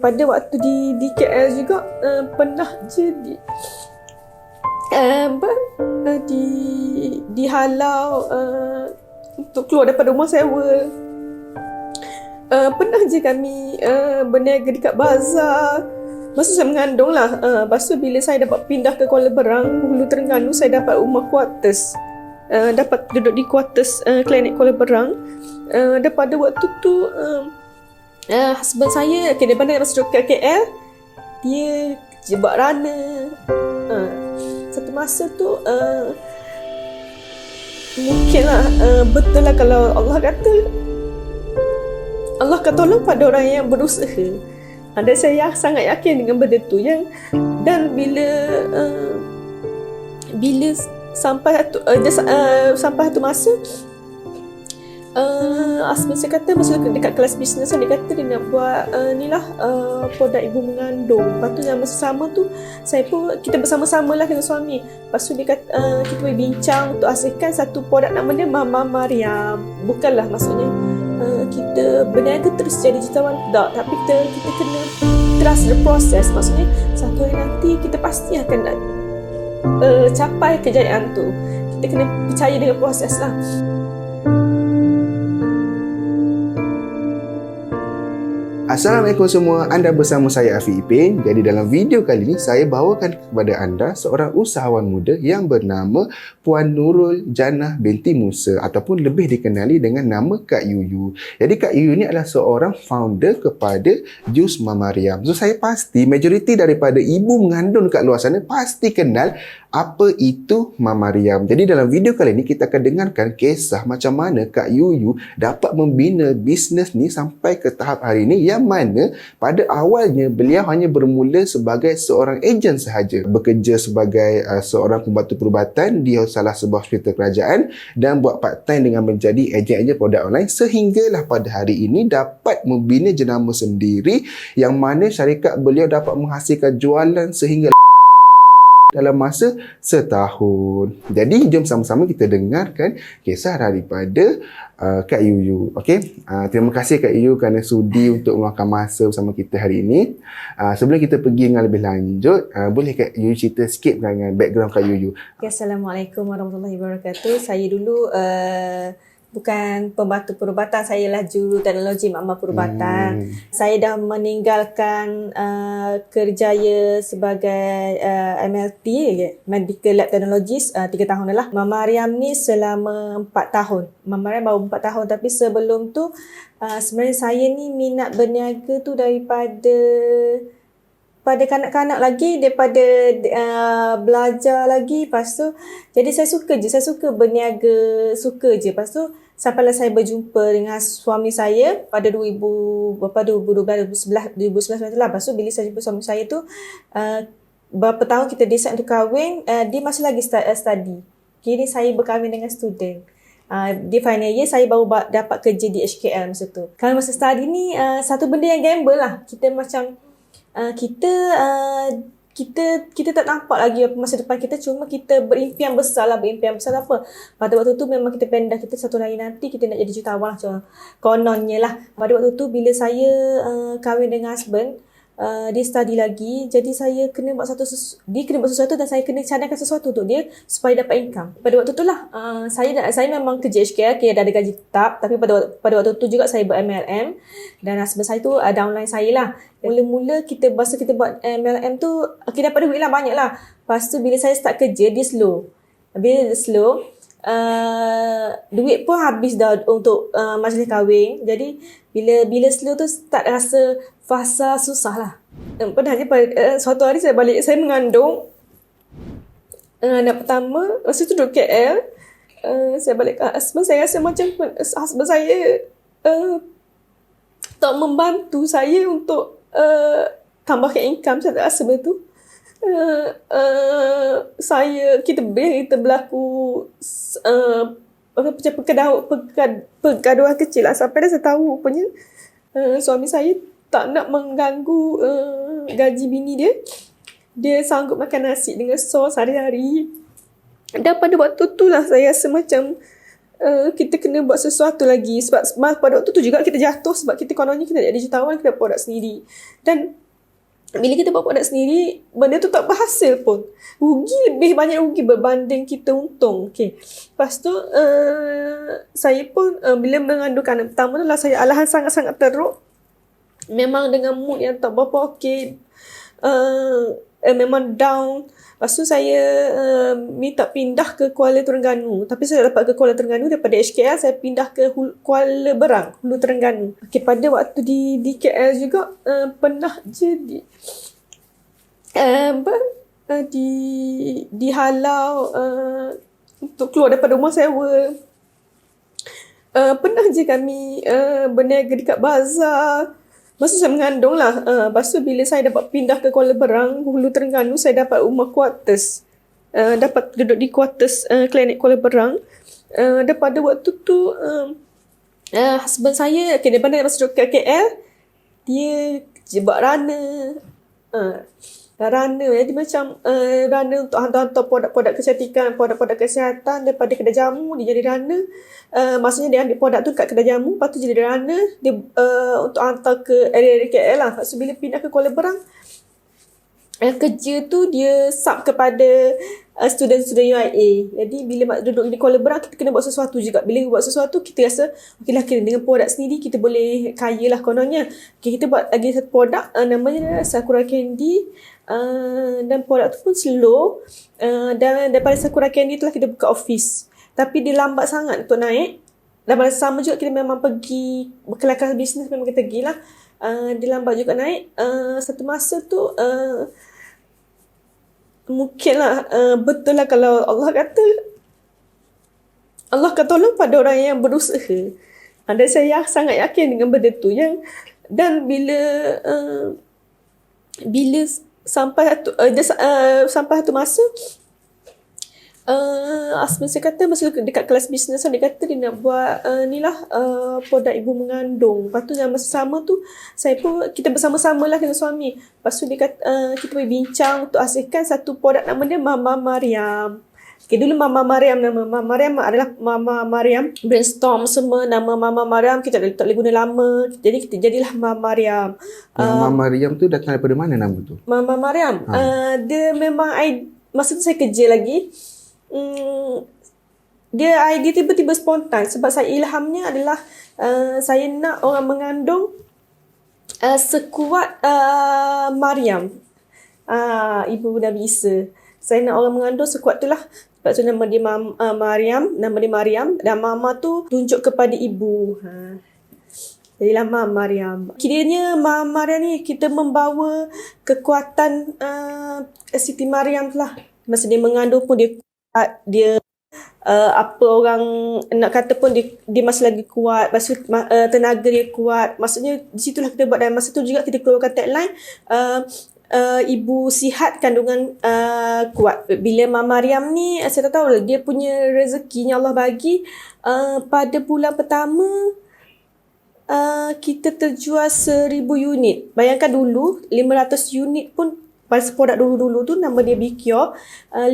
pada waktu di KL juga pernah je dihalau untuk keluar daripada rumah sewa. Pernah je kami berniaga dekat bazar. Masa saya mengandung lah. Lepas tu bila saya dapat pindah ke Kuala Berang, Hulu Terengganu, saya dapat rumah quarters. Dapat duduk di quarters klinik Kuala Berang. Dan pada waktu tu husband saya, daripada masuk ke KL, dia jebak rana. Satu masa tu mungkinlah betul lah kalau Allah kata tolong pada orang yang berusaha. Dan saya sangat yakin dengan benda tu dan bila sampai satu masa husband saya kata masa dekat kelas bisnes, dia kata dia nak buat produk ibu mengandung. Lepas tu yang masa sama tu kita bersama-sama lah dengan suami. Lepas tu dia kata kita boleh bincang untuk hasilkan satu produk nama dia Mama Mariam. Bukanlah maksudnya kita berniaga terus jadi jutawan, tak, tapi kita kena trust the process. Maksudnya satu hari nanti kita pasti akan capai kejayaan tu. Kita kena percaya dengan proses lah. Assalamualaikum semua, anda bersama saya Afiq Ipin. Jadi dalam video kali ini saya bawakan kepada anda seorang usahawan muda yang bernama Puan Nurul Jannah binti Musa ataupun lebih dikenali dengan nama Kak Yuyu. Jadi Kak Yuyu ni adalah seorang founder kepada Jus Mama Mariam. So saya pasti majoriti daripada ibu mengandung kat luar sana pasti kenal apa itu Mama Mariam. Jadi dalam video kali ini kita akan dengarkan kisah macam mana Kak Yuyu dapat membina bisnes ni sampai ke tahap hari ini, yang mana pada awalnya beliau hanya bermula sebagai seorang ejen sahaja, bekerja sebagai seorang pembantu perubatan di salah sebuah hospital kerajaan dan buat part time dengan menjadi ejen-ejen produk online, sehinggalah pada hari ini dapat membina jenama sendiri yang mana syarikat beliau dapat menghasilkan jualan sehingga dalam masa setahun. Jadi jom sama-sama kita dengarkan kisah daripada Kak Yuyu. Okey, terima kasih Kak Yuyu kerana sudi untuk meluangkan masa bersama kita hari ini. Sebelum kita pergi dengan lebih lanjut, boleh Kak Yuyu cerita sikit dengan background Kak Yuyu? Okay, Assalamualaikum warahmatullahi wabarakatuh. Saya dulu bukan pembantu perubatan, saya lah juru teknologi makmal perubatan. Saya dah meninggalkan kerjaya sebagai MLT, Medical Lab Technologist, 3 tahun dah lah. Mama Mariam ni selama 4 tahun. Mama Mariam baru 4 tahun, tapi sebelum tu sebenarnya saya ni minat berniaga tu daripada kanak-kanak lagi, daripada belajar lagi. Lepas tu jadi saya suka berniaga, suka je. Lepas tu sampailah saya berjumpa dengan suami saya pada 2011 lah. Lepas tu bila saya jumpa suami saya tu, berapa tahun kita decide untuk kahwin, dia masih lagi study. Kini saya berkahwin dengan student. Di final year saya baru dapat kerja di HKL masa tu. Kalau masa study ni satu benda yang gamble lah. Kita macam kita tak nampak lagi apa masa depan kita, cuma kita berimpian besar apa. Pada waktu tu memang kita pendah kita satu hari nanti kita nak jadi jutawan lah, kononnya lah. Pada waktu tu bila saya kahwin dengan husband, dia study lagi, jadi saya kena buat dia kena buat sesuatu dan saya kena cadangkan sesuatu untuk dia supaya dapat income. Pada waktu tu lah saya memang kerja HKL, dah ada gaji tetap, tapi pada waktu tu juga saya buat MLM dan husband saya tu downline saya lah. Mula-mula kita buat MLM tu kita dapat duit lah, banyak lah. Lepas tu bila saya start kerja, dia slow. Bila dia slow, duit pun habis dah untuk majlis kahwin. Jadi bila slow tu start rasa fasa susah lah. Padahal suatu hari saya mengandung anak pertama. Masa tu duduk KL, saya balik ke husband, saya rasa macam husband saya tak membantu saya untuk tambahkan income. Saya rasa benda tu kita berlaku pergaduhan kecil lah, sampai dah saya tahu rupanya suami saya tak nak mengganggu gaji bini dia. Dia sanggup makan nasi dengan sos hari-hari. Dan pada waktu tu lah saya rasa macam kita kena buat sesuatu lagi. Sebab pada waktu tu juga kita jatuh sebab kita kononnya kita jadi jutawan, kita buat produk sendiri. Dan bila kita buat produk sendiri, benda tu tak berhasil pun. Rugi, lebih banyak rugi berbanding kita untung. Okay. Lepas tu, saya pun bila mengandung anak pertama tu lah, saya alahan sangat-sangat teruk. Memang dengan mood yang tak berapa okey. Memang down. Lepas tu saya minta pindah ke Kuala Terengganu. Tapi saya dapat ke Kuala Terengganu daripada HKL, saya pindah ke Kuala Berang, Hulu Terengganu. Okay, pada waktu di KL juga pernah je dihalau untuk keluar daripada rumah sewa. Pernah je kami berniaga dekat bazar. Masa saya mengandung lah. Lepas tu bila saya dapat pindah ke Kuala Berang, Hulu Terengganu, saya dapat rumah quarters. Dapat duduk di quarters klinik Kuala Berang. Dan pada waktu tu, husband saya, okay, daripada masuk ke KL, dia jebak runner. Runner, jadi macam runner untuk hantar-hantar produk-produk kecantikan, produk-produk kesihatan daripada kedai jamu, dia jadi runner. Maksudnya dia ambil produk tu kat kedai jamu, lepas tu jadi runner dia, untuk hantar ke area KL lah. Lepas tu bila pindah ke Kuala Berang, kerja tu dia sub kepada student-student UIA. Jadi bila duduk di Kuala Berang, kita kena buat sesuatu juga. Bila buat sesuatu, kita rasa okey lah, dengan produk sendiri kita boleh kaya lah kononnya. Okay, kita buat lagi satu produk, namanya Sakura Candy. Dan produk tu pun slow. Dan daripada Sakura Candy tu lah kita buka office. Tapi dia lambat sangat untuk naik. Dan pada sama juga kita memang pergi kelas bisnes, memang kita pergi lah. Dia lambat juga naik. Satu masa tu mungkin lah betul lah kalau Allah kata tolong pada orang yang berusaha. Dan saya sangat yakin dengan benda tu. Dan bila sampai satu masa, husband saya kata masa dekat kelas bisnes, dia kata dia nak buat produk ibu mengandung. Lepas tu dalam masa sama tu kita bersama-sama lah dengan suami. Lepas tu dia kata kita boleh bincang untuk hasilkan satu produk, nama dia Mama Mariam. Okay, dulu Mama Mariam, nama Mama Mariam adalah Mama Mariam. Brainstorm semua nama Mama Mariam, kita tak boleh guna lama. Jadi kita jadilah Mama Mariam. Mama Mariam tu datang daripada mana nama tu? Mama Mariam, dia memang masa tu saya kerja lagi. Dia idea tiba-tiba spontan sebab saya ilhamnya adalah saya nak orang mengandung sekuat Maryam, ibu Nabi Isa. Saya nak orang mengandung sekuat tu lah. Sebab tu nama dia Maryam, dan mama tu tunjuk kepada ibu. Jadilah Mama Mariam. Kiranya Mama Mariam ni kita membawa kekuatan Siti Mariam lah. Masa dia mengandung pun dia kuat, dia apa orang nak kata pun dia masih lagi kuat. Lepas tu tenaga dia kuat. Maksudnya di situlah kita buat. Dan masa tu juga kita keluarkan tagline ibu sihat kandungan kuat. Bila Mama Mariam ni saya tak tahu lah, dia punya rezekinya Allah bagi. Pada bulan pertama kita terjual 1,000 unit. Bayangkan dulu 500 unit pun pada produk dulu-dulu tu nama dia Bicure, 500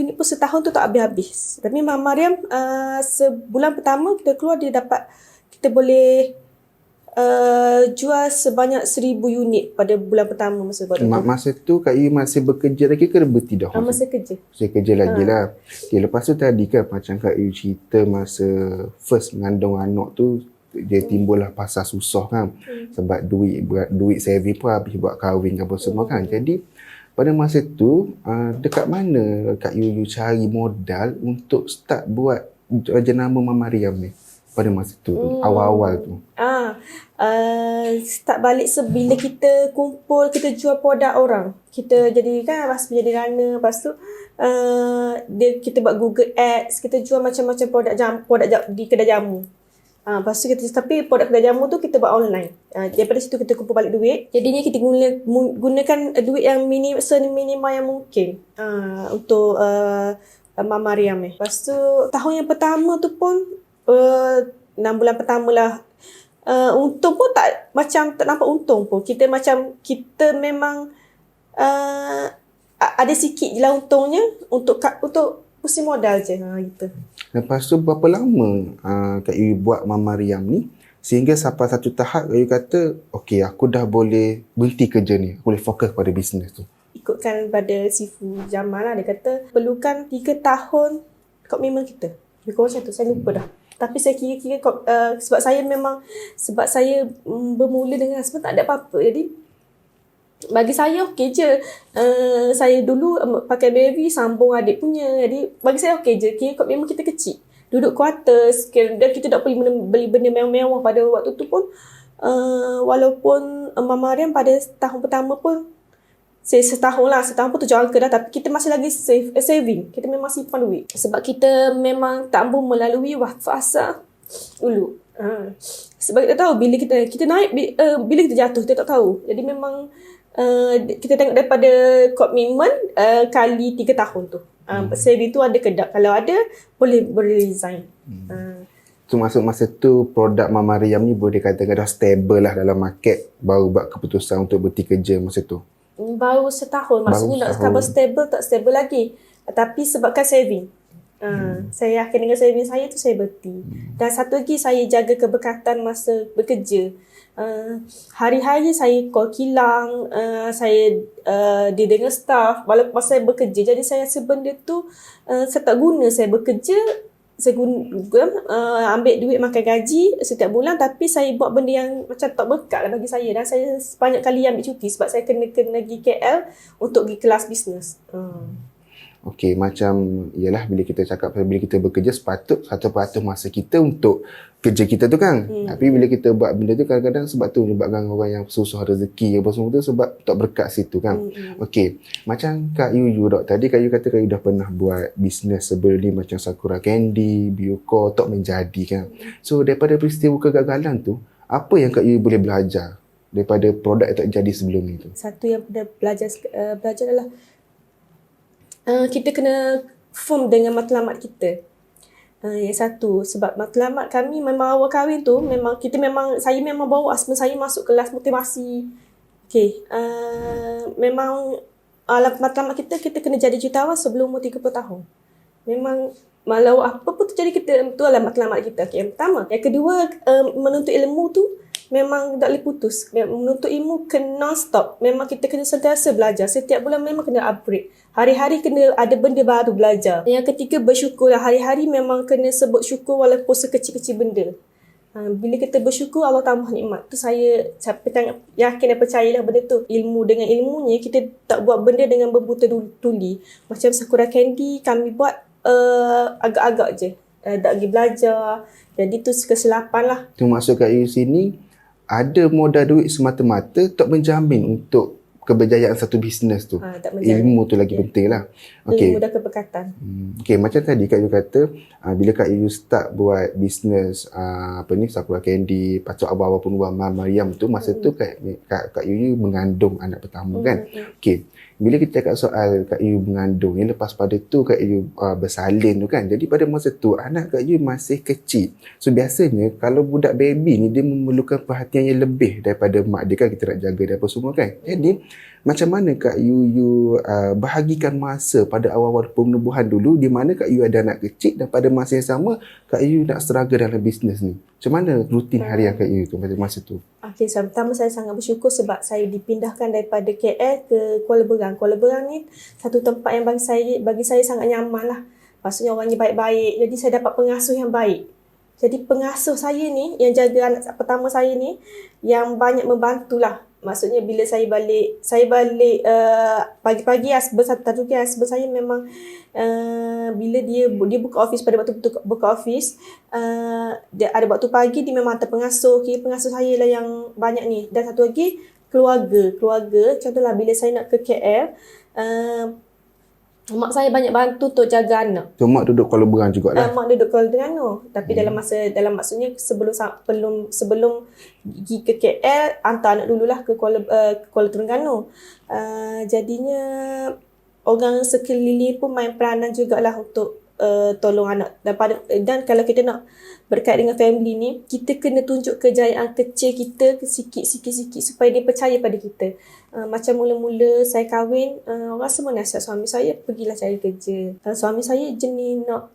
unit pun setahun tu tak habis-habis. Tapi Mama Mariam sebulan pertama kita keluar, kita boleh jual sebanyak 1,000 unit pada bulan pertama masa baru. Masa tu Kak Yu masih bekerja lagi ke berhenti dah? Masa kerja. Saya kerja lagi lah. Okay, lepas tu tadi kan macam Kak Yu cerita masa first mengandung anak tu, dia timbullah pasal susah kan. Sebab duit saving pun habis buat kahwin apa semua kan. Jadi pada masa tu dekat mana Kak Yu cari modal untuk start buat jenama Mama Mariam ni? Pada masa tu, awal-awal tu. Start balik bila kita kumpul, kita jual produk orang. Kita jadi kan, jadi runner. Lepas tu kita buat Google Ads, kita jual macam-macam produk di kedai jamu. Lepas tu tapi produk kedai jamu tu kita buat online. Daripada situ kita kumpul balik duit. Jadinya kita gunakan duit yang seminimal yang mungkin untuk Mama Mariam ni. Lepas tu tahun yang pertama tu pun 6 bulan pertama lah. Untung pun tak nampak untung pun. Kita memang ada sikit je lah untungnya untuk pusing modal je gitu. Lepas tu berapa lama Kak Yu buat Mama Riam ni sehingga sampai satu tahap Kak Yu kata, okey, aku dah boleh berhenti kerja ni, aku boleh fokus pada bisnes tu. Ikutkan pada Sifu Jamal lah, dia kata perlukan 3 tahun komitmen kita. Lebih kurang macam tu, saya lupa dah. Tapi saya kira-kira sebab saya bermula dengan husband tak ada apa-apa. Jadi bagi saya okey je. Saya dulu pakai baby sambung adik punya. Jadi bagi saya okey je. Kira komitmen kita kecil. Duduk quarters, dan kita tak perlu beli benda mewah-mewah pada waktu tu pun. Walaupun Mama Riam pada tahun pertama pun setahun pun 7 angka dah, tapi kita masih lagi saving. Kita memang simpan duit sebab kita memang tak mampu melalui fasa dulu. Sebab kita tahu bila kita naik, bila kita jatuh kita tak tahu. Jadi memang kita tengok daripada komitmen kali 3 tahun tu. Saving tu ada kedap, kalau ada boleh resign. So masuk masa tu produk Mama Riam ni boleh katakan dah stable lah dalam market, baru buat keputusan untuk berhenti kerja masa tu. Baru setahun. Maksudnya nak khabar stable, tak stable lagi. Tapi sebabkan saving. Saya yakin dengan saving saya tu saya berhenti. Dan satu lagi, saya jaga keberkatan masa bekerja. Hari-hari saya call kilang, saya dia dengan staff walaupun saya bekerja. Jadi saya rasa benda tu saya tak guna. Saya bekerja, saya ambil duit makan gaji setiap bulan, tapi saya buat benda yang macam tak berkat lah bagi saya. Dan saya banyak kali ambil cuti sebab saya kena pergi KL untuk pergi kelas bisnes. Okey, macam ialah bila kita cakap bila kita bekerja sepatut 1% masa kita untuk kerja kita tu kan. Tapi bila kita buat benda tu kadang-kadang sebab tu menyebabkan orang yang susah rezeki apa semua tu sebab tak berkat situ kan. Okey, macam Kak Yu dok tadi Kak Yu kata Kak Yu dah pernah buat bisnes sebelum ni macam Sakura Candy, Biuko tak menjadi kan. So daripada peristiwa kegagalan tu, apa yang Kak Yu boleh belajar daripada produk yang tak jadi sebelum ni tu? Satu yang pernah belajar adalah kita kena firm dengan matlamat kita. Yang satu, sebab matlamat kami memang awal kahwin tu saya memang bawa husband saya masuk kelas motivasi. Okey, memang matlamat kita kena jadi jutawan sebelum umur 30 tahun. Memang malau apa pun terjadi kita, tu adalah matlamat kita. Okay, yang pertama. Yang kedua, menuntut ilmu tu memang tak boleh putus. Menuntut ilmu kena non-stop. Memang kita kena sentiasa belajar. Setiap bulan memang kena upgrade. Hari-hari kena ada benda baru belajar. Yang ketiga, bersyukur. Hari-hari memang kena sebut syukur walaupun sekecil-kecil benda. Bila kita bersyukur, Allah tambah nikmat. Tu saya yakin dan percayalah benda tu. Ilmu dengan ilmunya, kita tak buat benda dengan berbuta tuli. Macam Sakura Candy, kami buat agak-agak je. Tak pergi belajar. Jadi tu kesilapan lah. Tu maksud Kak Yu sini, ada modal duit semata-mata tak menjamin untuk keberjayaan satu bisnes tu. Ilmu tu lagi penting lah. Okay. Ilmu dan keberkatan. Okay, macam tadi Kak Yu kata, bila Kak Yu start buat bisnes Sakura Candy, patut awal-awal pun buat Mama Riam tu, masa tu Kak Yu mengandung anak pertama kan. Okay. Bila kita cakap soal Kak Yu mengandung, yang lepas pada tu Kak Yu bersalin tu kan. Jadi pada masa tu anak Kak Yu masih kecil. So biasanya kalau budak baby ni dia memerlukan perhatian yang lebih daripada mak dia kan, kita nak jaga dia apa semua kan. Jadi macam mana Kak Yu bahagikan masa pada awal-awal penubuhan dulu di mana Kak Yu ada anak kecil dan pada masa yang sama Kak Yu nak struggle dalam bisnes ni. Macam mana rutin harian Kak Yu tu pada masa tu? Okey, pertama saya sangat bersyukur sebab saya dipindahkan daripada KL ke Kuala Berang. Kuala Berang ni satu tempat yang bagi saya sangat nyaman lah. Maksudnya orangnya baik-baik. Jadi saya dapat pengasuh yang baik. Jadi pengasuh saya ni yang jaga anak pertama saya ni yang banyak membantulah. Maksudnya bila saya balik pagi-pagi husband saya memang bila dia buka office, pada waktu buka office dia ada waktu pagi dia memang hantar pengasuh. Pengasuh saya lah yang banyak ni. Dan satu lagi keluarga. Contohlah bila saya nak ke KL, mak saya banyak bantu untuk jaga anak. So mak duduk Kuala Berang jugalah. Mak duduk Kuala Terengganu. Tapi maksudnya sebelum pergi ke KL, hantar anak dululah ke Kuala Terengganu. Jadinya orang sekeliling pun main peranan jugalah untuk tolong anak. Dan kalau kita nak berkait dengan family ni, kita kena tunjuk kejayaan kecil kita sikit-sikit supaya dia percaya pada kita. Macam mula-mula saya kahwin, orang semua nasihat suami saya, pergilah cari kerja. Suami saya jenis nak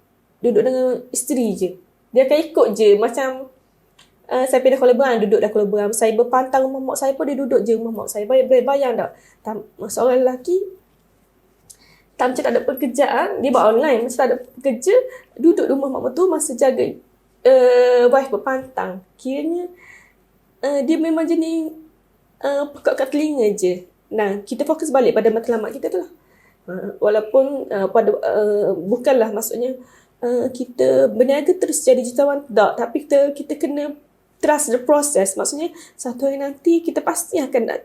duduk dengan isteri je. Dia akan ikut je. Macam saya pindah Kuala Berang, duduk dah Kuala Berang. Saya berpantang rumah mak saya pun, dia duduk je rumah mak saya. Bayang tak? Seorang lelaki tak macam tak ada pekerjaan, dia buat online. Masa tak ada kerja, duduk rumah mak mertua masa jaga wife berpantang. Kiranya dia memang jenis pekat kat telinga je. Nah, kita fokus balik pada matlamat kita tu lah. Walaupun bukanlah maksudnya kita berniaga terus jadi jutawan, tak. Tapi kita kena trust the process. Maksudnya satu hari nanti kita pasti akan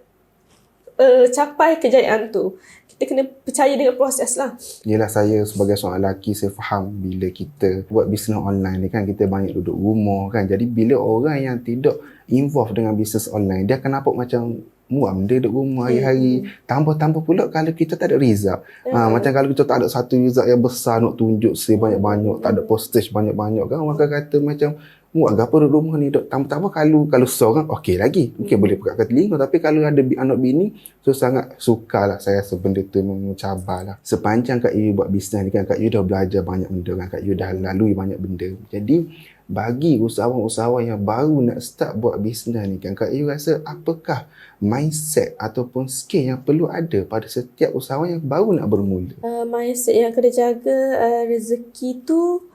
capai kejayaan tu. Kita kena percaya dengan proses lah. Yelah, saya sebagai seorang lelaki, saya faham bila kita buat bisnes online ni kan, kita banyak duduk rumah kan. Jadi bila orang yang tidak involve dengan bisnes online, dia akan nampak macam muam, dia duduk rumah hari-hari. Tambah-tambah pula kalau kita tak ada result. Macam kalau kita tak ada satu result yang besar nak tunjuk banyak-banyak, tak ada postage banyak-banyak kan, orang akan kata macam muak apa duduk rumah ni. Tambah-tambah kalau seorang okey lagi, mungkin boleh pekatkan telinga. Tapi kalau ada anak bini, so sangat sukarlah saya rasa benda tu mencabarlah. Sepanjang Kak Yu buat bisnes ni kan, Kak Yu dah belajar banyak benda kan, Kak Yu dah lalui banyak benda. Jadi bagi usahawan-usahawan yang baru nak start buat bisnes ni kan, Kak Yu rasa apakah mindset ataupun skill yang perlu ada pada setiap usahawan yang baru nak bermula? Mindset yang kena jaga, rezeki tu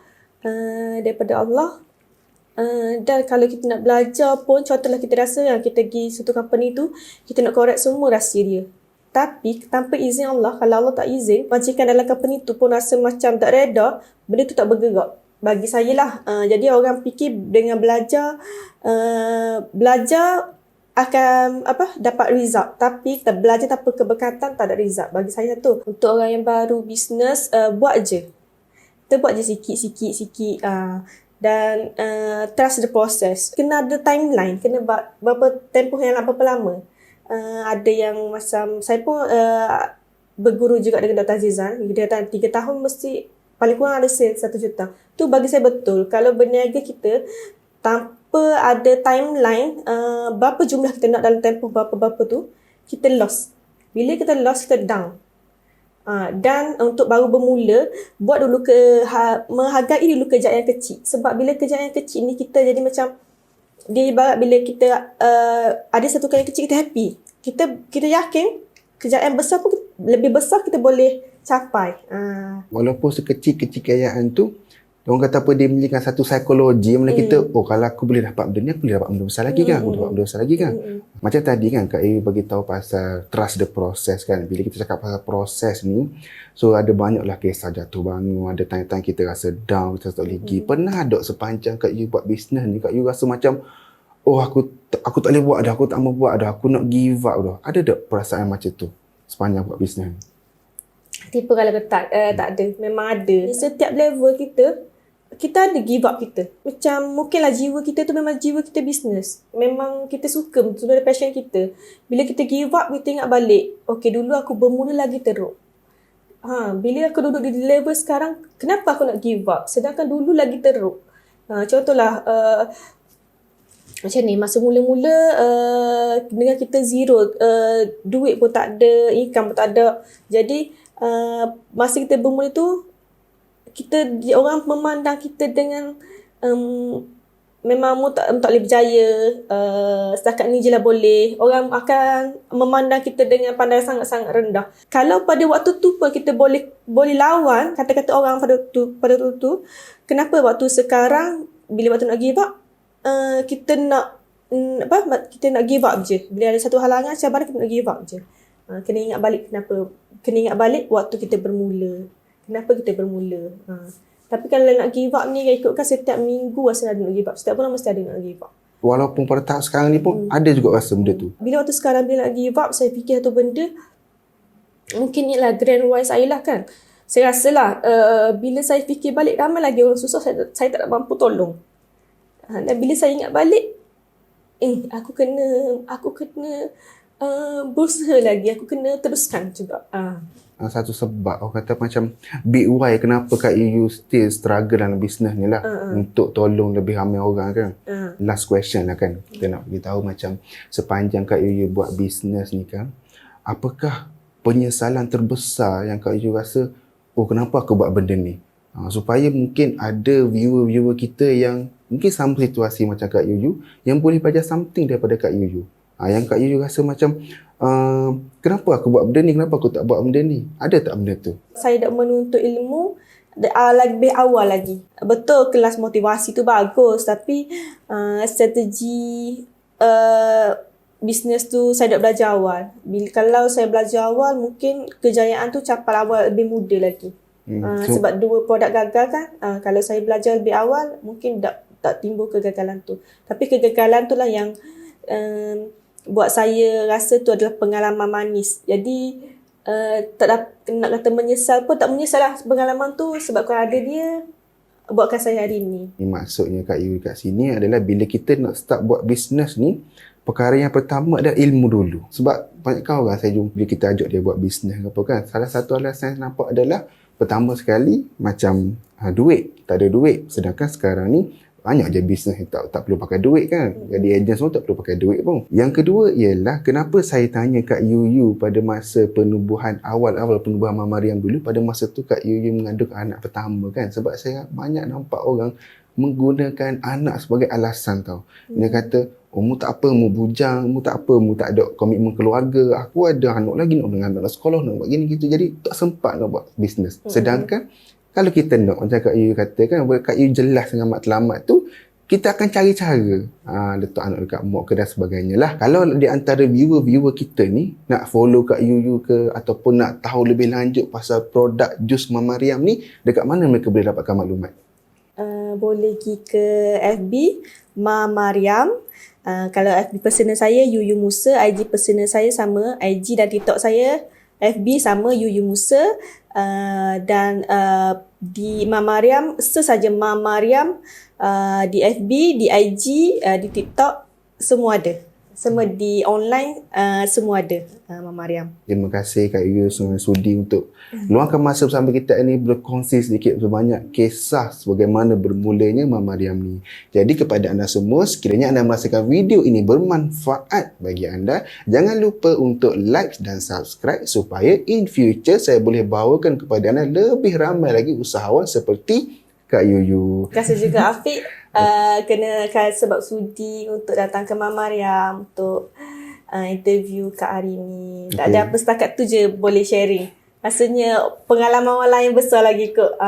daripada Allah. Dan kalau kita nak belajar pun, contohlah kita rasa yang kita pergi satu company tu, kita nak korek semua rahsia dia. Tapi tanpa izin Allah, kalau Allah tak izin, majikan dalam company tu pun rasa macam tak reda, benda tu tak bergerak. Bagi saya lah. Jadi orang fikir dengan belajar akan dapat result. Tapi kita belajar tanpa keberkatan, tak ada result. Bagi saya tu. Untuk orang yang baru bisnes, buat je. Kita buat je sikit-sikit. Dan trust the process. Kena ada timeline. Kena berapa tempoh yang berapa lama. Ada yang macam saya pun berguru juga dengan Dr. Azizan. Dia kata 3 tahun mesti paling kurang ada sales 1 juta. Tu bagi saya betul. Kalau berniaga kita tanpa ada timeline, berapa jumlah kita nak dalam tempoh berapa tu, kita lost. Bila kita lost, kita down. Dan untuk baru bermula, buat dulu menghargai dulu kejayaan yang kecil. Sebab bila kejayaan yang kecil ni, kita jadi macam, dia ibarat bila kita ada satu kejayaan kecil, kita happy. Kita yakin kejayaan besar pun lebih besar kita boleh capai. Walaupun sekecil-kecil kejayaan tu, orang kata apa, dia memberikan satu psikologi mana kita, kalau aku boleh dapat benda ni, aku boleh dapat benda besar lagi kan, aku dapat benda besar lagi kan. Macam tadi kan Kak Yu bagi tahu pasal trust the process kan. Bila kita cakap pasal proses ni, so ada banyaklah kisah jatuh bangun, ada time-time kita rasa down, kita tak boleh pergi. Pernah ada sepanjang Kak Yu buat bisnes ni, Kak Yu rasa macam, aku tak boleh buat dah, aku tak mau buat dah, aku nak give up dah. Ada tak perasaan macam tu sepanjang buat bisnes ni? Tipe kalau tak ada. Memang ada. Setiap level kita ada give up kita. Macam mungkinlah jiwa kita tu memang jiwa kita bisnes. Memang kita suka, betul ada passion kita. Bila kita give up, kita ingat balik. Okay, dulu aku bermula lagi teruk. Bila aku duduk di level sekarang, kenapa aku nak give up? Sedangkan dulu lagi teruk. Contohlah, macam ni, masa mula-mula dengan kita zero, duit pun tak ada, income pun tak ada. Jadi, masa kita bermula tu, orang memandang kita dengan memang tak boleh berjaya, setakat ni je lah boleh. Orang akan memandang kita dengan pandangan sangat-sangat rendah. Kalau pada waktu tu pun kita boleh lawan kata-kata orang pada waktu tu, kenapa waktu sekarang bila waktu nak give up, kita nak give up je. Bila ada satu halangan, cabaran, kita nak give up je. Kena ingat balik kenapa. Kena ingat balik waktu kita bermula. Kenapa kita bermula. Tapi kalau nak give up ni, ikutkan setiap minggu rasa ada nak give up. Setiap bulan mesti ada nak give up. Walaupun pada tahap sekarang ni pun ada juga rasa benda tu. Bila waktu sekarang bila nak give up, saya fikir satu benda, mungkin ni lah grand wise saya lah kan. Saya rasa lah, bila saya fikir balik, ramai lagi orang susah, saya tak mampu tolong. Dan bila saya ingat balik, aku kena berusaha lagi, aku kena teruskan juga. Satu sebab orang kata macam big why kenapa Kak Yu still struggle dalam bisnes ni lah, untuk tolong lebih ramai orang kan. Last question lah kan, kita nak beritahu macam sepanjang Kak Yu buat bisnes ni kan, apakah penyesalan terbesar yang Kak Yu rasa, kenapa aku buat benda ni? Supaya mungkin ada viewer-viewer kita yang mungkin sama situasi macam Kak Yuyu yang boleh belajar something daripada Kak Yuyu. Yang Kak Yuyu rasa macam kenapa aku buat benda ni, kenapa aku tak buat benda ni? Ada tak benda tu? Saya dah menuntut ilmu lebih awal lagi. Betul kelas motivasi tu bagus, tapi strategi bisnes tu saya dah belajar awal. Kalau saya belajar awal, mungkin kejayaan tu capai awal lebih muda lagi. Sebab dua produk gagal kan, kalau saya belajar lebih awal, mungkin tak timbul kegagalan tu. Tapi kegagalan tu lah yang buat saya rasa tu adalah pengalaman manis. Jadi nak kata menyesal pun tak menyesal lah pengalaman tu, sebab kalau ada dia buatkan saya hari ni. Maksudnya Kak Yu kat sini adalah bila kita nak start buat bisnes ni, perkara yang pertama adalah ilmu dulu. Sebab banyak orang saya jumpa bila kita ajak dia buat bisnes apa kan, salah satu alasan saya nampak adalah pertama sekali macam duit, tak ada duit. Sedangkan sekarang ni banyak je bisnes yang tak perlu pakai duit kan. Jadi ejen semua tak perlu pakai duit pun. Yang kedua ialah kenapa saya tanya Kak Yuyu pada masa penubuhan awal-awal penubuhan Mama Mariam dulu, pada masa tu Kak Yuyu mengandung anak pertama kan. Sebab saya banyak nampak orang menggunakan anak sebagai alasan tau. Dia kata, mu tak apa, mu bujang, mu tak apa, mu tak ada komitmen keluarga, aku ada anak lagi, nak dengan anak sekolah, nak buat gini gitu. Jadi tak sempat nak buat bisnes. Sedangkan kalau kita nak, macam Kak Yu kata kan, Kak Yu jelas dengan matlamat tu, kita akan cari cara letak anak dekat mak ke dan sebagainya lah. Kalau di antara viewer-viewer kita ni nak follow Kak Yuyu ke ataupun nak tahu lebih lanjut pasal produk jus Mama Mariam ni, dekat mana mereka boleh dapatkan maklumat? Boleh pergi ke FB Mama Mariam. Kalau FB personal saya Yuyu Musa, IG personal saya sama, IG dan TikTok saya FB sama Yuyu Musa, dan di Mama Mariam sesaja Mama Mariam, di FB, di IG, di TikTok semua ada. Semua di online, semua ada Mama Mariam. Terima kasih Kak Yuyu sudi untuk luangkan masa bersama kita ini, berkongsi sedikit sebanyak kisah sebagaimana bermulanya Mama Mariam ni. Jadi kepada anda semua, sekiranya anda merasakan video ini bermanfaat bagi anda, jangan lupa untuk like dan subscribe supaya in future saya boleh bawakan kepada anda lebih ramai lagi usahawan seperti Kak Yuyu. Terima kasih juga Afiq sebab sudi untuk datang ke Mama Mariam untuk interview Kak hari ni. Tak ada apa, setakat tu je boleh sharing. Rasanya pengalaman orang lain besar lagi kot.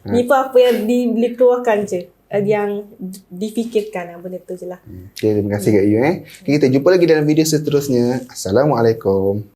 Ni pun apa yang dikeluarkan je, yang difikirkan, benda tu je lah. Okay, terima kasih Kak Yuyu. Kita jumpa lagi dalam video seterusnya. Assalamualaikum.